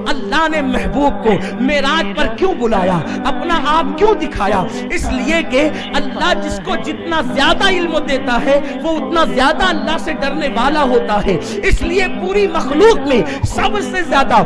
اللہ نے محبوب کو معراج پر کیوں بلایا، اپنا آپ کیوں دکھایا؟ اس لیے کہ اللہ جس کو جتنا زیادہ علم دیتا ہے وہ اتنا زیادہ اللہ سے ڈرنے والا ہوتا ہے۔ اس لیے پوری مخلوق میں سب سے زیادہ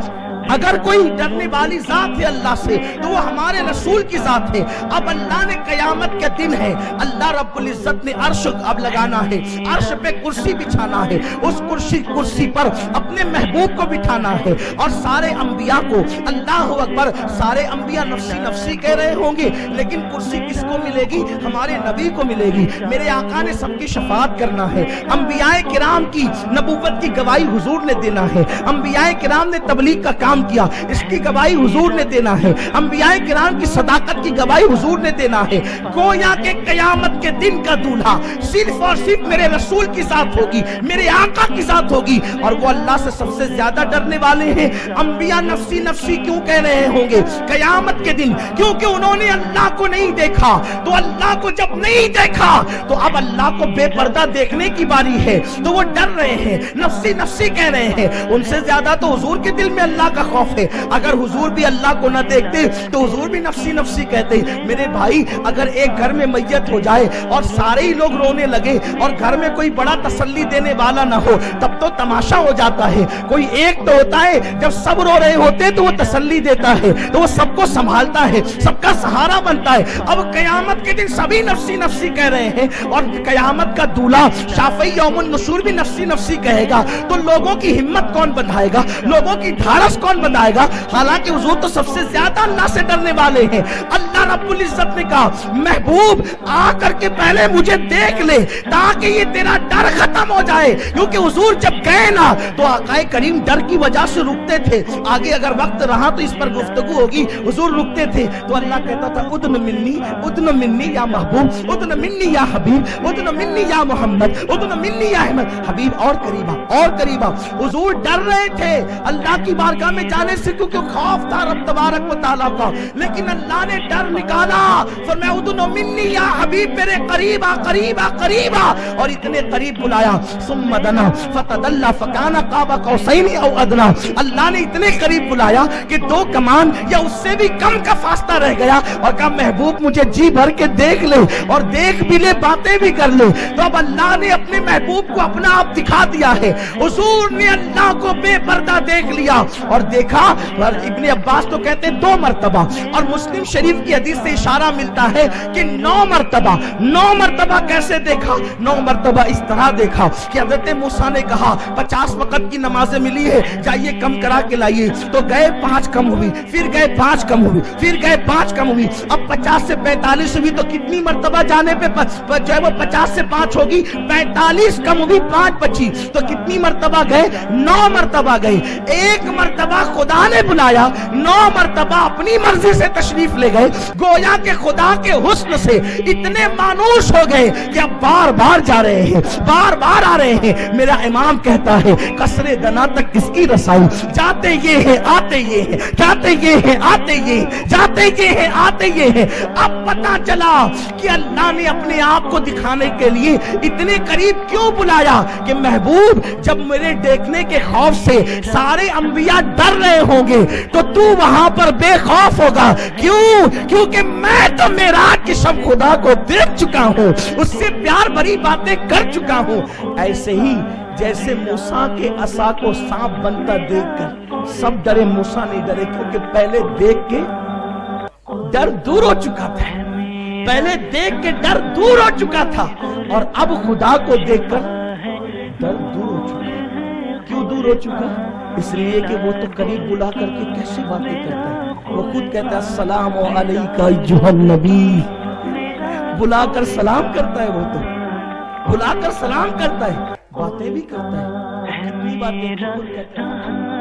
اگر کوئی ڈرنے والی ذات ہے اللہ سے تو وہ ہمارے رسول کی ذات ہے۔ اب اللہ نے قیامت کے دن ہے، اللہ رب العزت نے عرش اب لگانا ہے، عرش پہ کرسی بچھانا ہے، اس کرسی پر اپنے محبوب کو بٹھانا ہے، اور سارے انبیاء کو اللہ اکبر، سارے انبیاء نفسی نفسی کہہ رہے ہوں گے، لیکن کرسی کس کو ملے گی؟ ہمارے نبی کو ملے گی۔ میرے آقا نے سب کی شفاعت کرنا ہے، انبیاء کرام کی نبوت کی گواہی حضور نے دینا ہے، انبیاء کرام نے تبلیغ کا کام کیا، اس کی گواہی حضور نے دینا ہے، انبیاء کرام کی صداقت کی گواہی حضور نے دینا ہے۔ گویا کہ قیامت کے دن کا دولہا صرف اور صرف میرے رسول کی ذات ہوگی، میرے آقا کی ذات ہوگی، اور وہ اللہ سے سب سے زیادہ ڈرنے والے ہیں۔ انبیاء نفسی نفسی کیوں کہہ رہے ہوں گے قیامت کے دن؟ کیونکہ انہوں نے اللہ کو نہیں دیکھا، تو اللہ کو جب نہیں دیکھا تو اب اللہ کو بے پردہ دیکھنے کی باری ہے، تو وہ ڈر رہے ہیں، نفسی نفسی کہہ رہے ہیں۔ ان سے زیادہ تو حضور کے دل میں اللہ کا خوف ہے۔ اگر حضور بھی اللہ کو نہ دیکھتے تو حضور بھی نفسی نفسی کہتے۔ میرے بھائی، اگر ایک گھر میں میت ہو جائے اور سارے ہی لوگ رونے لگے اور گھر میں کوئی بڑا تسلی دینے والا نہ ہو تب تو تماشا ہو جاتا ہے۔ کوئی ایک تو ہوتا ہے جب سب رو رہے ہوتے تو وہ تسلی دیتا ہے، تو وہ سب کو سنبھالتا ہے، سب کا سہارا بنتا ہے۔ اب قیامت کے دن سبھی نفسی نفسی کہہ رہے ہیں، اور قیامت کا دولہا شافعی یوم النشور بھی نفسی نفسی کہے گا، تو لوگوں کی ہمت کون بندھائے گا؟ لوگوں کی دھارس کون بندھائے گا؟ حالانکہ حضور تو سب سے زیادہ اللہ سے ڈرنے والے ہیں۔ اللہ رب العزت نے کہا محبوب آ کر کے پہلے مجھے دیکھ لے تاکہ یہ تیرا ڈر ختم ہو جائے، کیونکہ حضور جب گئے نا تو آقا کریم ڈر کی وجہ سے رکتے تھے۔ آگے اگر وقت رہا تو اس پر گفتگو ہوگی، حضور رکتے تھے تو اللہ کہتا تھا ادن منی یا محبوب، ادن منی یا حبیب، ادن منی یا محمد، ادن منی یا احمد، حبیب اور قریبا اور قریبا۔ حضور ڈر رہے تھے اللہ کی بارگاہ میں جانے سے، کیونکہ خوف تھا رب تبارک و تعالیٰ کا، لیکن اللہ نے ڈر نکالا، فرمایا ادنو منی یا حبیب، میرے قریبا قریبا قریبا، اور اتنے قریب بلایا۔ ثم دنا فتدلى فكان قاب قوسين او ادنى، اللہ نے اتنے قریب بلایا کہ 2 کمان یا اس سے بھی کم کا فاصلہ رہ گیا، اور کہا محبوب مجھے جی بھر کے دیکھ لے، اور دیکھ بھی لے، باتیں بھی کر لے۔ تو اب اللہ نے اپنے محبوب کو اپنا آپ دکھا دیا ہے۔ حضور نے اللہ کو بے پردہ دیکھ لیا اور دیکھا، اور ابن عباس تو کہتے ہیں 2 مرتبہ، اور مسلم شریف کی حدیث سے اشارہ ملتا ہے کہ 9 مرتبہ کیسے دیکھا؟ 9 مرتبہ اس طرح دیکھا کہ حضرت موسیٰ نے کہا 50 وقت کی نمازیں ملی ہے، جائیے کم کرا کے لائیے، تو گئے 5 کم ہوئی، پھر گئے 5 کم ہوئی، پھر گئے 5 کم ہوئی، اب 50 سے 45 ہوئی، تو کتنی مرتبہ جانے پہ جو ہے وہ 50 سے 5 ہوگی، 45 کم ہوئی، 5 بچی، تو کتنی مرتبہ گئے؟ 9 مرتبہ گئے۔ 1 مرتبہ خدا نے بلایا، 9 مرتبہ اپنی مرضی سے تشریف لے گئے، گویا کہ خدا کے حسن سے اتنے مانوس ہو گئے کہ اب بار بار جا رہے ہیں، بار بار آ رہے ہیں۔ میرا امام کہتا ہے قصر دنا تک کس کی رسائی، جاتے یہ ہیں آتے یہ ہیں، جاتے یہ ہیں آتے یہ ہیں، جاتے یہ ہیں آتے یہ ہیں۔ اب پتا چلا کہ اللہ نے اپنے آپ کو دکھانے کے لیے اتنے قریب کیوں بلایا کہ محبوب جب میرے دیکھنے کے خوف سے سارے انبیاء ڈر رہے ہوں گے تو تو وہاں پر بے خوف ہوگا۔ کیوں؟ کیونکہ میں تو معراج کی شب خدا کو دیکھ چکا ہوں، اس سے پیار بھری باتیں کر چکا ہوں۔ ایسے ہی جیسے موسیٰ کے عصا کو سانپ بنتا دیکھ کر سب ڈرے، موسیٰ نہیں ڈرے، کیونکہ پہلے دیکھ کے ڈر دور ہو چکا تھا، پہلے دیکھ کے ڈر دور ہو چکا تھا، اور اب خدا کو دیکھ کر ڈر دور ہو چکا۔ کیوں دور ہو چکا؟ اس لیے کہ وہ تو قریب بلا کر کے کیسی باتیں کرتا ہے، وہ خود کہتا ہے السلام علیکہ ایھا النبی، بلا کر سلام کرتا ہے، وہ تو بلا کر سلام کرتا ہے، باتیں بھی کرتا ہے، کتنی باتیں کہتا ہے۔